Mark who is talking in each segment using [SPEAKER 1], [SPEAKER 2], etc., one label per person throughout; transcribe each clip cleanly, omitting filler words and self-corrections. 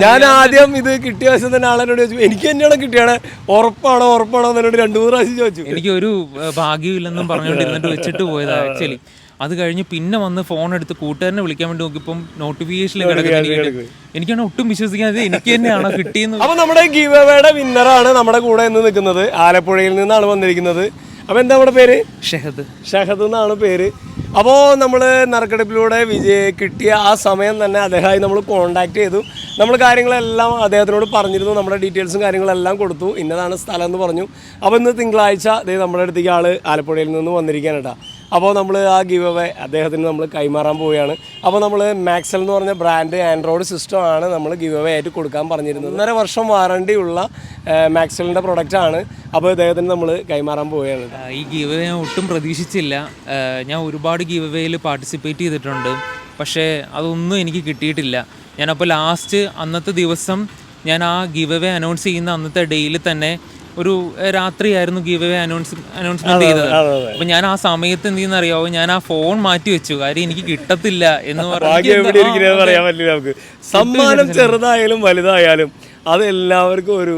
[SPEAKER 1] ഞാൻ ആദ്യം ഇത് കിട്ടിയ വശം തന്നെ ആളെന്നോട് ചോദിച്ചു എനിക്ക് തന്നെയാണ് കിട്ടിയാണ് ഉറപ്പാണോ എന്നോട് 2-3 പ്രാവശ്യം ചോദിച്ചു.
[SPEAKER 2] എനിക്ക് ഒരു ഭാഗ്യമില്ലെന്നും പറഞ്ഞുകൊണ്ടിരുന്നിട്ട് വെച്ചിട്ട് പോയതാ ആക്ച്വലി. അത് കഴിഞ്ഞ് പിന്നെ വന്ന് ഫോൺ എടുത്ത് കൂട്ടുകാരനെ വിളിക്കാൻ വേണ്ടി നോക്കിയപ്പം നോട്ടിഫിക്കേഷനിൽ കിടക്കുന്നത് എനിക്കാണ് ഒട്ടും വിശ്വസിക്കാതെ എനിക്ക് തന്നെയാണോ കിട്ടിയെന്ന്.
[SPEAKER 1] അപ്പൊ നമ്മുടെ ഗീവ് അവേയുടെ വിന്നറാണ് നമ്മുടെ കൂടെ ഇന്ന് നിൽക്കുന്നത്. ആലപ്പുഴയിൽ നിന്നാണ് വന്നിരിക്കുന്നത്. അപ്പൊ എന്താ നമ്മുടെ പേര്? ഷഹദ് എന്നാണ് പേര്. അപ്പോൾ നമ്മൾ നറുക്കെടുപ്പിലൂടെ കിട്ടിയ ആ സമയം തന്നെ അദ്ദേഹമായി നമ്മൾ കോൺടാക്ട് ചെയ്തു. നമ്മൾ കാര്യങ്ങളെല്ലാം അദ്ദേഹത്തിനോട് പറഞ്ഞിരുന്നു, നമ്മുടെ ഡീറ്റെയിൽസും കാര്യങ്ങളെല്ലാം കൊടുത്തു. ഇന്നതാണ് സ്ഥലം എന്ന് പറഞ്ഞു. അപ്പോൾ ഇന്ന് തിങ്കളാഴ്ച നമ്മുടെ അടുത്തേക്ക് ആൾ ആലപ്പുഴയിൽ നിന്ന് വന്നിരിക്കാനായിട്ടാ. അപ്പോൾ നമ്മൾ ആ ഗീവ് അവേ അദ്ദേഹത്തിന് നമ്മൾ കൈമാറാൻ പോവുകയാണ്. അപ്പോൾ നമ്മൾ മാക്സൽ എന്ന് പറഞ്ഞ ബ്രാൻഡ് ആൻഡ്രോയിഡ് സിസ്റ്റമാണ് നമ്മൾ ഗീവ് അവേ ആയിട്ട് കൊടുക്കാൻ പറഞ്ഞിരുന്നത്. 1.5 വർഷം വാറണ്ടി ഉള്ള മാക്സലിൻ്റെ പ്രൊഡക്റ്റാണ്. അപ്പോൾ അദ്ദേഹത്തിന് നമ്മൾ കൈമാറാൻ പോവുകയാണ്.
[SPEAKER 2] ഈ ഗീവ് അവേ ഞാൻ ഒട്ടും പ്രതീക്ഷിച്ചില്ല. ഞാൻ ഒരുപാട് ഗീവ് അവേയിൽ പാർട്ടിസിപ്പേറ്റ് ചെയ്തിട്ടുണ്ട്, പക്ഷേ അതൊന്നും എനിക്ക് കിട്ടിയിട്ടില്ല. ഞാനപ്പോൾ ലാസ്റ്റ് അന്നത്തെ ദിവസം ഞാൻ ആ ഗീവ് അവേ അനൗൺസ് ചെയ്യുന്ന അന്നത്തെ ഡേയിൽ തന്നെ ഒരു രാത്രിയായിരുന്നു ഗീവ് അവേ അനൗൺസ്മെന്റ് ചെയ്തത്. അപ്പൊ ഞാൻ ആ സമയത്ത് എന്ത് ചെയ്യുന്ന അറിയാവോ, ഞാൻ ആ ഫോൺ മാറ്റി വെച്ചു. കാര്യം എനിക്ക് കിട്ടത്തില്ല എന്ന്
[SPEAKER 1] പറഞ്ഞു. സമ്മാനം ചെറുതായാലും വലുതായാലും അത് എല്ലാവർക്കും ഒരു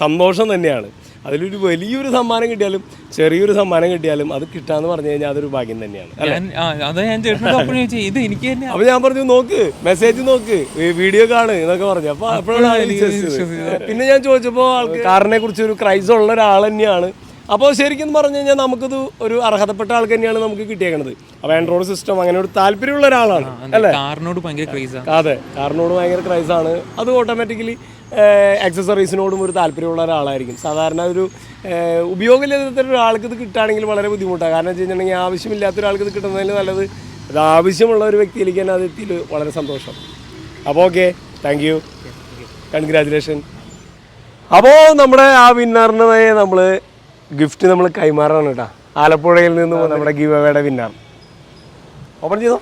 [SPEAKER 1] സന്തോഷം തന്നെയാണ്. അതിലൊരു വലിയൊരു സമ്മാനം കിട്ടിയാലും ചെറിയൊരു സമ്മാനം കിട്ടിയാലും അത് കിട്ടാന്ന് പറഞ്ഞു കഴിഞ്ഞാൽ അതൊരു ഭാഗ്യം തന്നെയാണ്. അപ്പൊ ഞാൻ പറഞ്ഞു നോക്ക്, മെസ്സേജ് നോക്ക്, വീഡിയോ കാണ് എന്നൊക്കെ പറഞ്ഞു. അപ്പൊ അപ്പോഴാണ് പിന്നെ ഞാൻ ചോദിച്ചപ്പോൾ കാറിനെ കുറിച്ച് ഒരു ക്രൈസ് ഉള്ള ഒരാൾ തന്നെയാണ്. അപ്പോൾ ശരിക്കും പറഞ്ഞു കഴിഞ്ഞാൽ നമുക്കിത് ഒരു അർഹതപ്പെട്ട ആൾക്ക് തന്നെയാണ് നമുക്ക് കിട്ടിയേക്കണത്. അപ്പോൾ ആൻഡ്രോയിഡ് സിസ്റ്റം അങ്ങനെ ഒരു താല്പര്യമുള്ള ഒരാളാണ് അല്ലേ?
[SPEAKER 2] കാറിനോട് ഭയങ്കര ക്രൈസ്.
[SPEAKER 1] അതെ, കാറിനോട് ഭയങ്കര ക്രൈസാണ്. അത് ഓട്ടോമാറ്റിക്കലി ആക്സസറീസിനോടും ഒരു താല്പര്യമുള്ള ഒരാളായിരിക്കും. സാധാരണ ഒരു ഉപയോഗമില്ലാത്ത ഒരാൾക്ക് ഇത് കിട്ടുകയാണെങ്കിൽ വളരെ ബുദ്ധിമുട്ടാണ്. കാരണം വെച്ച് കഴിഞ്ഞിട്ടുണ്ടെങ്കിൽ ആവശ്യമില്ലാത്ത ഒരാൾക്ക് ഇത് കിട്ടുന്നതിന് നല്ലത് അത് ആവശ്യമുള്ള ഒരു വ്യക്തിയിലേക്ക് തന്നെ അത് എത്തിയിൽ വളരെ സന്തോഷം. അപ്പോൾ ഓക്കെ, താങ്ക് യു, കൺഗ്രാജുലേഷൻ. അപ്പോൾ നമ്മുടെ ആ വിന്നറിന് നമ്മൾ ഗിഫ്റ്റ് നമ്മൾ കൈമാറാണ് കേട്ടോ. ആലപ്പുഴയിൽ നിന്ന് നമ്മുടെ ഗീവ് അവേയുടെ വിന്നർ. ഓപ്പൺ ചെയ്തോ.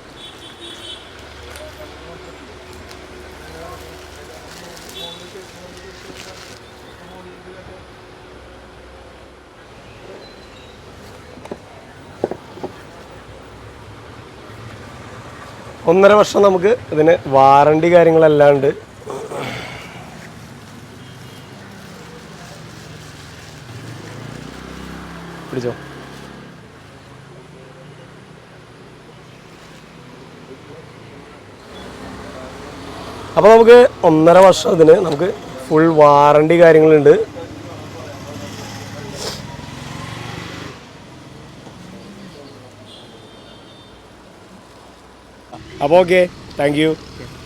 [SPEAKER 1] ഒന്നര വർഷം നമുക്ക് ഇതിന് വാറണ്ടി കാര്യങ്ങളെല്ലാം ഉണ്ട്. പിടിച്ചോ. അപ്പോൾ നമുക്ക് 1.5 വർഷം ഇതിന് നമുക്ക് ഫുൾ വാറണ്ടി കാര്യങ്ങളുണ്ട്. അപ്പോൾ ഓക്കെ, താങ്ക് യു.